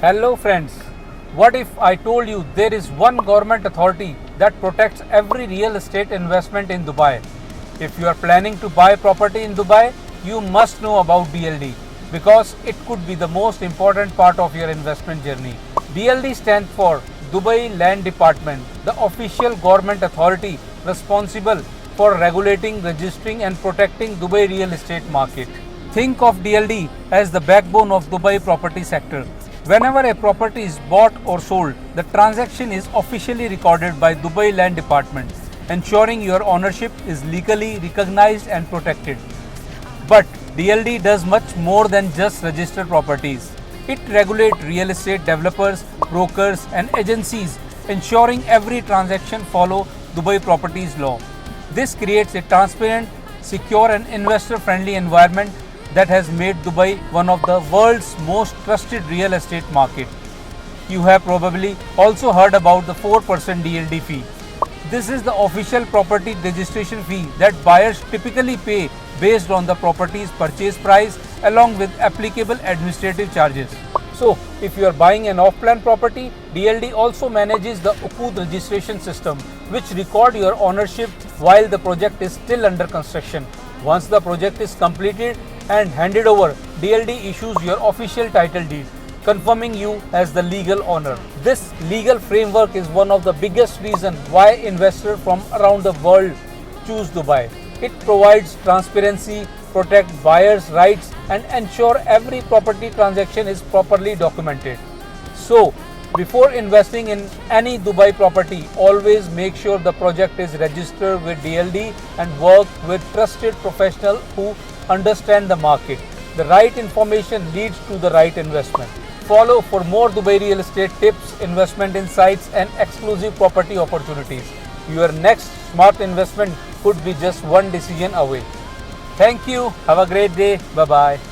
Hello friends, what if I told you there is one government authority that protects every real estate investment in Dubai? If you are planning to buy property in Dubai, you must know about DLD because it could be the most important part of your investment journey. DLD stands for Dubai Land Department, the official government authority responsible for regulating, registering and protecting Dubai real estate market. Think of DLD as the backbone of Dubai property sector. Whenever a property is bought or sold, the transaction is officially recorded by Dubai Land Department, ensuring your ownership is legally recognized and protected. But DLD does much more than just register properties. It regulates real estate developers, brokers and agencies, ensuring every transaction follow Dubai properties law. This creates a transparent, secure and investor-friendly environment that has made Dubai one of the world's most trusted real estate market. You have probably also heard about the 4% DLD fee. This is the official property registration fee that buyers typically pay based on the property's purchase price along with applicable administrative charges. So, if you are buying an off-plan property, DLD also manages the Uqud registration system, which record your ownership while the project is still under construction. Once the project is completed and handed over, DLD issues your official title deed, confirming you as the legal owner. This legal framework is one of the biggest reasons why investors from around the world choose Dubai. It provides transparency, protects buyers' rights and ensure every property transaction is properly documented. So, before investing in any Dubai property, always make sure the project is registered with DLD and work with trusted professionals who understand the market. The right information leads to the right investment. Follow for more Dubai real estate tips, investment insights and exclusive property opportunities. Your next smart investment could be just one decision away. Thank you. Have a great day. Bye-bye.